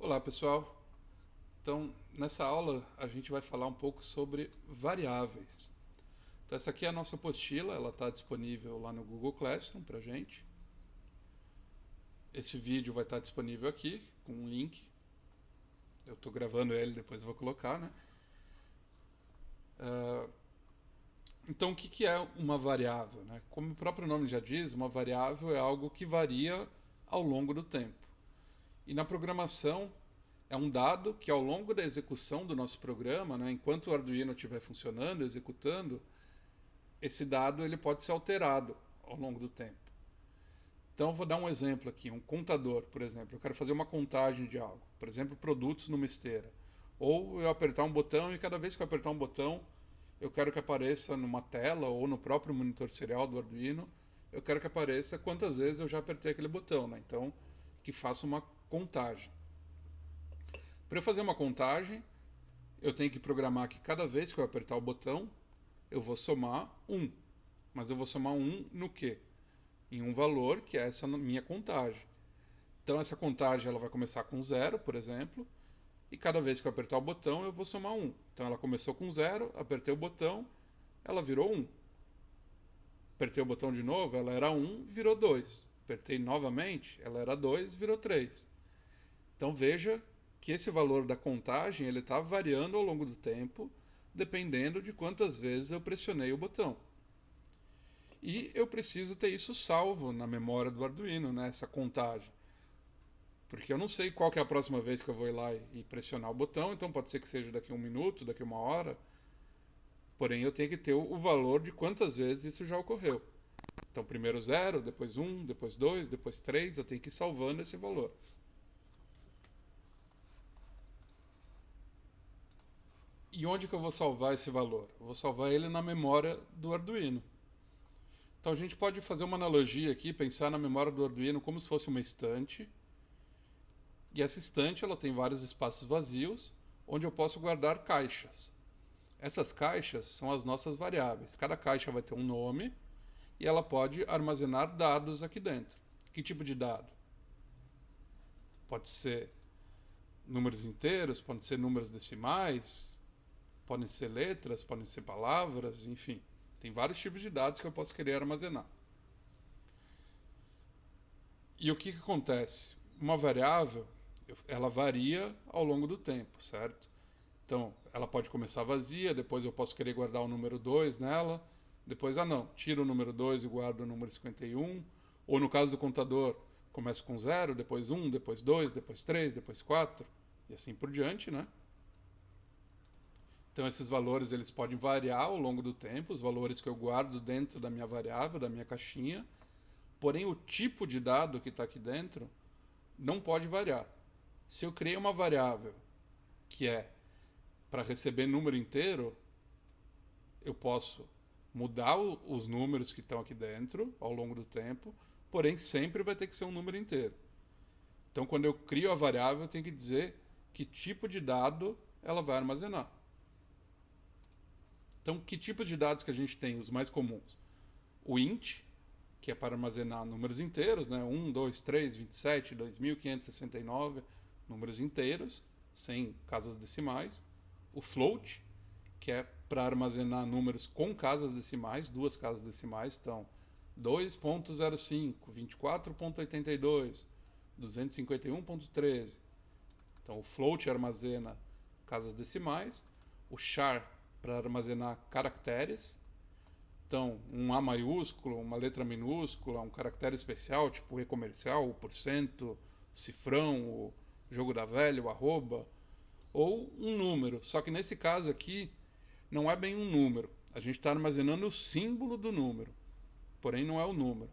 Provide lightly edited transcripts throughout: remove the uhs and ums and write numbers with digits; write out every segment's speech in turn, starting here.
Olá pessoal, então nessa aula a gente vai falar um pouco sobre variáveis. Então essa aqui é a nossa apostila, ela está disponível lá no Google Classroom para gente. Esse vídeo vai estar disponível aqui com um link. Eu estou gravando ele, depois eu vou colocar, né? Então o que é uma variável, né? Como o próprio nome já diz, uma variável é algo que varia ao longo do tempo. E na programação é um dado que ao longo da execução do nosso programa, né, enquanto o Arduino estiver funcionando, executando, esse dado ele pode ser alterado ao longo do tempo. Então eu vou dar um exemplo aqui, um contador, por exemplo. Eu quero fazer uma contagem de algo, por exemplo, produtos numa esteira. Ou eu apertar um botão e cada vez que eu apertar um botão, eu quero que apareça numa tela ou no próprio monitor serial do Arduino, eu quero que apareça quantas vezes eu já apertei aquele botão, né? Então, que faça uma contagem. Para eu fazer uma contagem, eu tenho que programar que cada vez que eu apertar o botão, eu vou somar 1. Mas eu vou somar 1 no quê? Em um valor que é essa minha contagem. Então essa contagem ela vai começar com 0, por exemplo, e cada vez que eu apertar o botão eu vou somar 1. Então ela começou com 0, apertei o botão, ela virou 1. Apertei o botão de novo, ela era 1, virou 2. Apertei novamente, ela era 2, virou 3. Então veja que esse valor da contagem ele está variando ao longo do tempo, dependendo de quantas vezes eu pressionei o botão. E eu preciso ter isso salvo na memória do Arduino, né, essa contagem. Porque eu não sei qual que é a próxima vez que eu vou ir lá e pressionar o botão, então pode ser que seja daqui a 1 minuto, daqui a 1 hora. Porém, eu tenho que ter o valor de quantas vezes isso já ocorreu. Então, primeiro 0, depois 1, depois 2, depois 3, eu tenho que ir salvando esse valor. E onde que eu vou salvar esse valor? Eu vou salvar ele na memória do Arduino. Então a gente pode fazer uma analogia aqui, pensar na memória do Arduino como se fosse uma estante. E essa estante ela tem vários espaços vazios, onde eu posso guardar caixas. Essas caixas são as nossas variáveis. Cada caixa vai ter um nome e ela pode armazenar dados aqui dentro. Que tipo de dado? Pode ser números inteiros, podem ser números decimais, podem ser letras, podem ser palavras, enfim. Tem vários tipos de dados que eu posso querer armazenar. E o que acontece? Uma variável, ela varia ao longo do tempo, certo? Então, ela pode começar vazia, depois eu posso querer guardar o número 2 nela, depois, não, tiro o número 2 e guardo o número 51, ou no caso do contador, começa com 0, depois 1, depois 2, depois 3, depois 4, e assim por diante, né? Então esses valores eles podem variar ao longo do tempo, os valores que eu guardo dentro da minha variável, da minha caixinha, porém o tipo de dado que está aqui dentro não pode variar. Se eu criei uma variável que é para receber número inteiro, eu posso mudar os números que estão aqui dentro ao longo do tempo, porém sempre vai ter que ser um número inteiro. Então quando eu crio a variável, eu tenho que dizer que tipo de dado ela vai armazenar. Então, que tipo de dados que a gente tem? Os mais comuns. O int, que é para armazenar números inteiros, né? 1, 2, 3, 27, 2569, números inteiros, sem casas decimais. O float, que é para armazenar números com casas decimais, duas casas decimais, então 2.05, 24.82, 251.13. Então o float armazena casas decimais. O char para armazenar caracteres. Então, um A maiúsculo, uma letra minúscula, um caractere especial, tipo o E comercial, o porcento, o cifrão, o jogo da velha, o arroba, ou um número. Só que nesse caso aqui, não é bem um número. A gente está armazenando o símbolo do número, porém não é o número.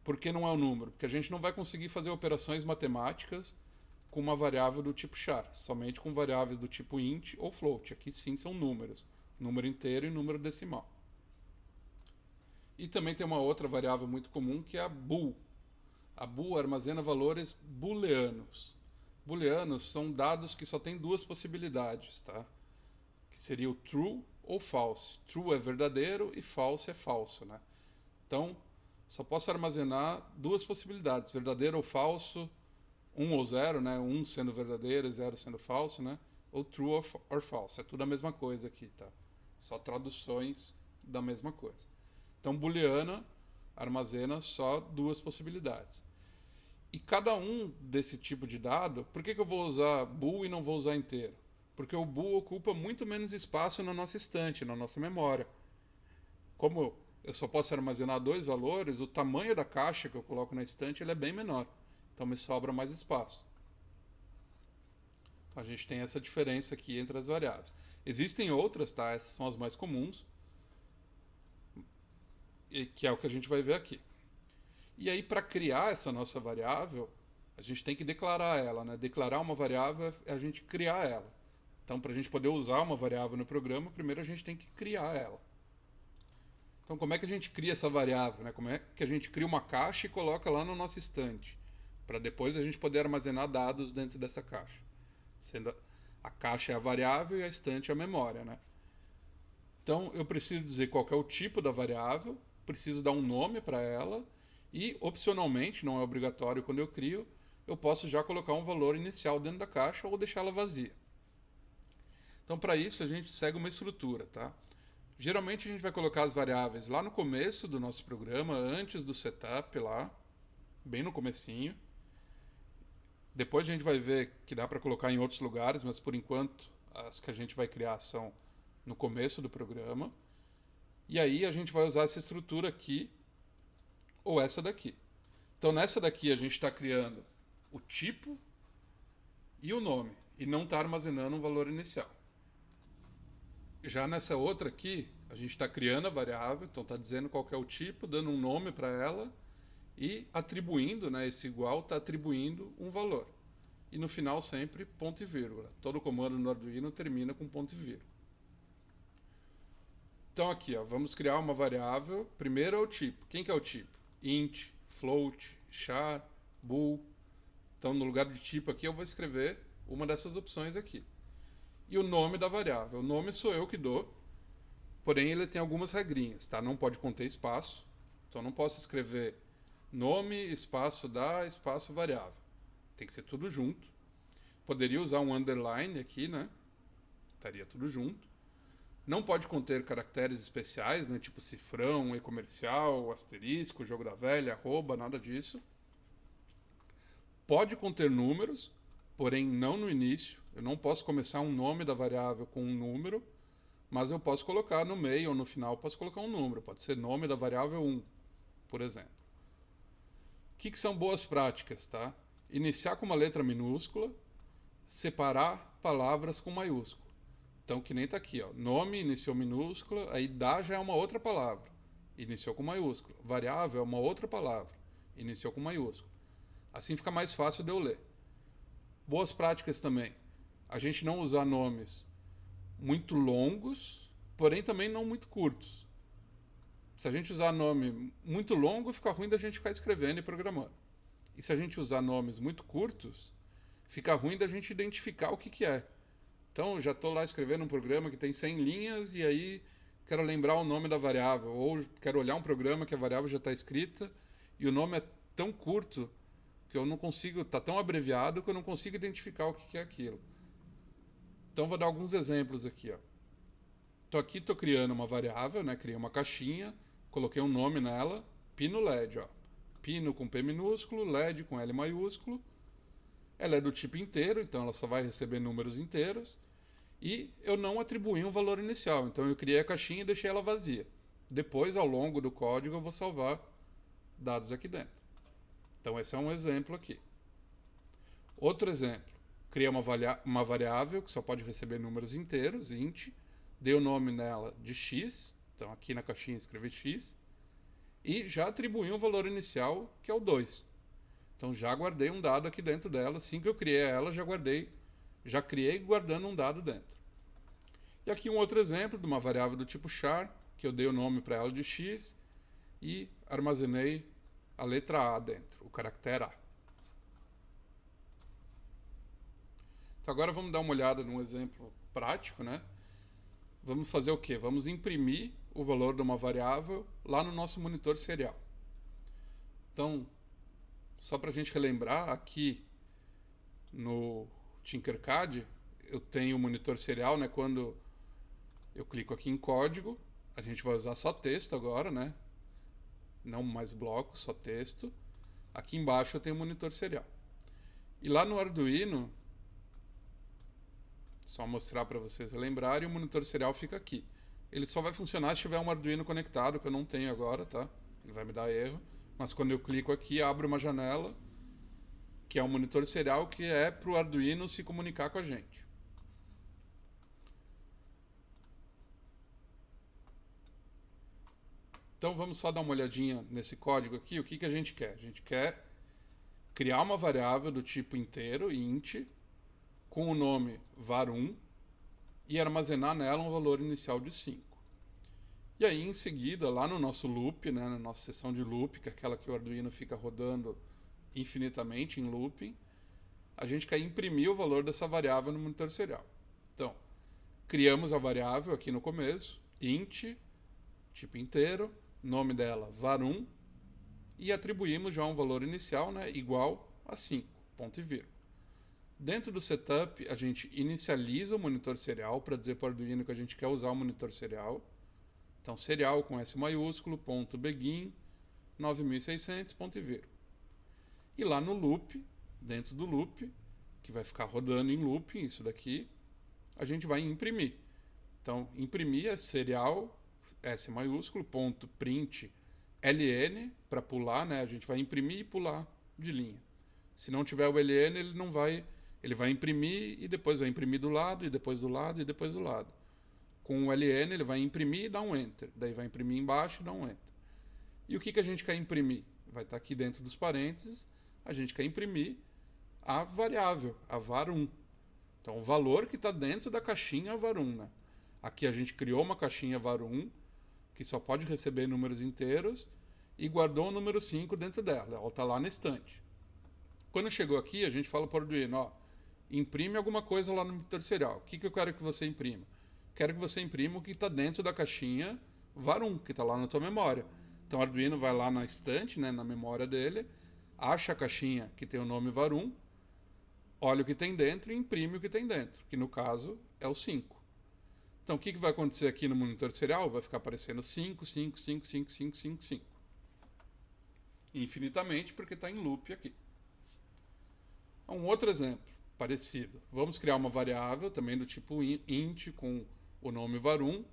Por que não é o número? Porque a gente não vai conseguir fazer operações matemáticas com uma variável do tipo char, somente com variáveis do tipo int ou float. Aqui sim são números, número inteiro e número decimal. E também tem uma outra variável muito comum que é a bool. A bool armazena valores booleanos. Booleanos são dados que só têm duas possibilidades, tá? Que seria o true ou false. True é verdadeiro e false é falso, né? Então, só posso armazenar duas possibilidades, verdadeiro ou falso, 1 ou 0, né? 1 sendo verdadeiro e 0 sendo falso, né? Ou true or false. É tudo a mesma coisa aqui, tá? Só traduções da mesma coisa. Então, booleana armazena só duas possibilidades. E cada um desse tipo de dado, por que eu vou usar bool e não vou usar inteiro? Porque o bool ocupa muito menos espaço na nossa estante, na nossa memória. Como eu só posso armazenar 2 valores, o tamanho da caixa que eu coloco na estante ele é bem menor. Então me sobra mais espaço. Então a gente tem essa diferença aqui entre as variáveis. Existem outras, tá? Essas são as mais comuns, que é o que a gente vai ver aqui. E aí, para criar essa nossa variável, a gente tem que declarar ela, né? Declarar uma variável é a gente criar ela. Então, para a gente poder usar uma variável no programa, primeiro a gente tem que criar ela. Então, como é que a gente cria essa variável, né? Como é que a gente cria uma caixa e coloca lá no nosso estante, para depois a gente poder armazenar dados dentro dessa caixa. Sendo a caixa é a variável e a estante é a memória, né? Então, eu preciso dizer qual que é o tipo da variável, preciso dar um nome para ela e, opcionalmente, não é obrigatório quando eu crio, eu posso já colocar um valor inicial dentro da caixa ou deixá-la vazia. Então, para isso, a gente segue uma estrutura, tá? Geralmente, a gente vai colocar as variáveis lá no começo do nosso programa, antes do setup, lá, bem no comecinho. Depois a gente vai ver que dá para colocar em outros lugares, mas, por enquanto, as que a gente vai criar são no começo do programa. E aí, a gente vai usar essa estrutura aqui, ou essa daqui. Então, nessa daqui, a gente está criando o tipo e o nome, e não está armazenando um valor inicial. Já nessa outra aqui, a gente está criando a variável, então está dizendo qual que é o tipo, dando um nome para ela e atribuindo, né, esse igual está atribuindo um valor. E no final sempre ponto e vírgula. Todo comando no Arduino termina com ponto e vírgula. Então aqui, ó, vamos criar uma variável. Primeiro é o tipo. Quem que é o tipo? Int, float, char, bool. Então no lugar de tipo aqui eu vou escrever uma dessas opções aqui. E o nome da variável. O nome sou eu que dou, porém ele tem algumas regrinhas, tá? Não pode conter espaço, então não posso escrever nome, espaço da, espaço variável. Tem que ser tudo junto. Poderia usar um underline aqui, né? Estaria tudo junto. Não pode conter caracteres especiais, né? Tipo cifrão, e-comercial, asterisco, jogo da velha, arroba, nada disso. Pode conter números, porém não no início. Eu não posso começar um nome da variável com um número, mas eu posso colocar no meio ou no final, posso colocar um número. Pode ser nome da variável 1, por exemplo. O que são boas práticas, tá? Iniciar com uma letra minúscula, separar palavras com maiúsculo. Então, que nem está aqui, ó. Nome iniciou minúscula, aí dá já é uma outra palavra. Iniciou com maiúsculo. Variável é uma outra palavra. Iniciou com maiúsculo. Assim fica mais fácil de eu ler. Boas práticas também. A gente não usar nomes muito longos, porém também não muito curtos. Se a gente usar nome muito longo, fica ruim da gente ficar escrevendo e programando. E se a gente usar nomes muito curtos, fica ruim da gente identificar o que é. Então, eu já estou lá escrevendo um programa que tem 100 linhas e aí quero lembrar o nome da variável. Ou quero olhar um programa que a variável já está escrita e o nome é tão curto que eu não consigo, está tão abreviado que eu não consigo identificar o que é aquilo. Então, vou dar alguns exemplos aqui, ó. Então, aqui estou criando uma variável, né? Criei uma caixinha, coloquei um nome nela, pino LED, ó. Pino com P minúsculo, LED com L maiúsculo. Ela é do tipo inteiro, então ela só vai receber números inteiros. E eu não atribuí um valor inicial, então eu criei a caixinha e deixei ela vazia. Depois, ao longo do código, eu vou salvar dados aqui dentro. Então, esse é um exemplo aqui. Outro exemplo. Criei uma variável que só pode receber números inteiros, int. Dei o nome nela de x. Então, aqui na caixinha escrevi x. E já atribuí um valor inicial, que é o 2. Então, já guardei um dado aqui dentro dela. Assim que eu criei ela, já criei guardando um dado dentro. E aqui um outro exemplo de uma variável do tipo char, que eu dei o nome para ela de x e armazenei a letra A dentro, o caractere A. Então agora vamos dar uma olhada num exemplo prático, né? Vamos fazer o quê? Vamos imprimir o valor de uma variável lá no nosso monitor serial. Então, só para a gente relembrar, aqui no Tinkercad, eu tenho o monitor serial, né? Quando eu clico aqui em código, a gente vai usar só texto agora, né? Não mais blocos, só texto. Aqui embaixo eu tenho o monitor serial. E lá no Arduino, só mostrar para vocês lembrarem, o monitor serial fica aqui. Ele só vai funcionar se tiver um Arduino conectado, que eu não tenho agora, tá? Ele vai me dar erro. Mas quando eu clico aqui, abre uma janela, que é um monitor serial, que é para o Arduino se comunicar com a gente. Então vamos só dar uma olhadinha nesse código aqui. O que a gente quer? A gente quer criar uma variável do tipo inteiro, int, com o nome var1 e armazenar nela um valor inicial de 5. E aí, em seguida, lá no nosso loop, né, na nossa seção de loop, que é aquela que o Arduino fica rodando infinitamente em looping, a gente quer imprimir o valor dessa variável no monitor serial. Então, criamos a variável aqui no começo, int, tipo inteiro, nome dela var1, e atribuímos já um valor inicial, né, igual a 5, ponto e vírgula. Dentro do setup, a gente inicializa o monitor serial para dizer para o Arduino que a gente quer usar o monitor serial. Então, serial com S maiúsculo, ponto begin, 9600, ponto e vírgula. E lá no loop, dentro do loop, que vai ficar rodando em looping, isso daqui, a gente vai imprimir. Então, imprimir é serial, S maiúsculo, ponto print, ln, para pular, né? A gente vai imprimir e pular de linha. Se não tiver o ln, ele não vai... Ele vai imprimir e depois vai imprimir do lado, e depois do lado, e depois do lado. Com o ln, ele vai imprimir e dar um enter. Daí vai imprimir embaixo e dar um enter. E o que a gente quer imprimir? Vai estar aqui dentro dos parênteses. A gente quer imprimir a variável, a var1. Então, o valor que está dentro da caixinha var1. Né? Aqui a gente criou uma caixinha var1, que só pode receber números inteiros, e guardou o número 5 dentro dela. Ela está lá na estante. Quando chegou aqui, a gente fala para o Arduino, ó, imprime alguma coisa lá no monitor serial. O que eu quero que você imprima? Quero que você imprima o que está dentro da caixinha var1, que está lá na tua memória. Então o Arduino vai lá na estante, né, na memória dele, acha a caixinha que tem o nome var1, olha o que tem dentro e imprime o que tem dentro, que no caso é o 5. Então o que vai acontecer aqui no monitor serial? Vai ficar aparecendo 5, 5, 5, 5, 5, 5, 5. Infinitamente, porque está em loop aqui. Um outro exemplo parecido. Vamos criar uma variável também do tipo int com o nome var1.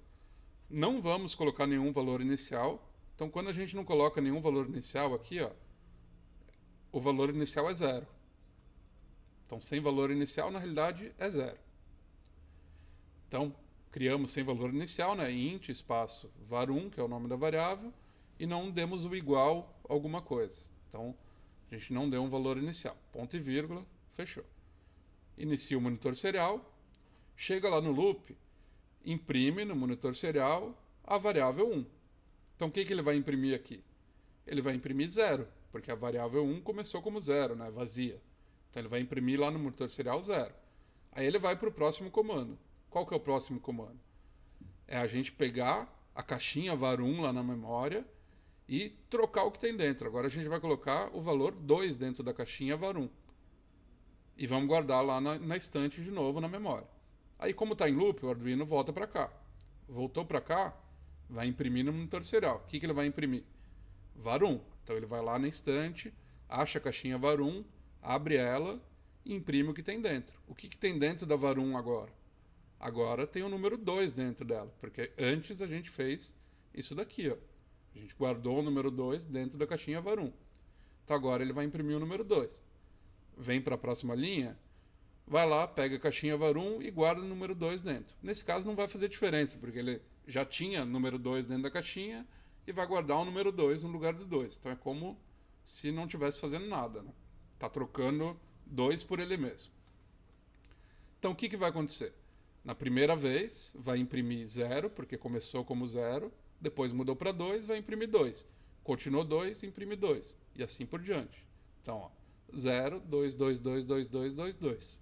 Não vamos colocar nenhum valor inicial. Então, quando a gente não coloca nenhum valor inicial aqui, ó, o valor inicial é 0. Então, sem valor inicial, na realidade, é 0. Então, criamos sem valor inicial, né? Int espaço var1, que é o nome da variável, e não demos o igual a alguma coisa. Então, a gente não deu um valor inicial. Ponto e vírgula, fechou. Inicia o monitor serial, chega lá no loop, imprime no monitor serial a variável 1. Então o que ele vai imprimir aqui? Ele vai imprimir 0, porque a variável 1 começou como 0, né, vazia. Então ele vai imprimir lá no monitor serial 0. Aí ele vai para o próximo comando. Qual que é o próximo comando? É a gente pegar a caixinha var1 lá na memória e trocar o que tem dentro. Agora a gente vai colocar o valor 2 dentro da caixinha var1. E vamos guardar lá na estante de novo na memória. Aí como está em loop, o Arduino volta para cá. Voltou para cá, vai imprimir no monitor serial. O que ele vai imprimir? var1. Então ele vai lá na estante, acha a caixinha var1, abre ela e imprime o que tem dentro. O que tem dentro da var1 agora? Agora tem o número 2 dentro dela, porque antes a gente fez isso daqui, ó. A gente guardou o número 2 dentro da caixinha var1. Então agora ele vai imprimir o número 2. Vem para a próxima linha, vai lá, pega a caixinha var1 e guarda o número 2 dentro. Nesse caso não vai fazer diferença, porque ele já tinha número 2 dentro da caixinha e vai guardar o número 2 no lugar do 2. Então é como se não estivesse fazendo nada. Né? Tá trocando 2 por ele mesmo. Então o que vai acontecer? Na primeira vez vai imprimir 0, porque começou como 0, depois mudou para 2, vai imprimir 2. Continuou 2, imprime 2. E assim por diante. Então, ó, 0, 2, 2, 2, 2, 2, 2, 2.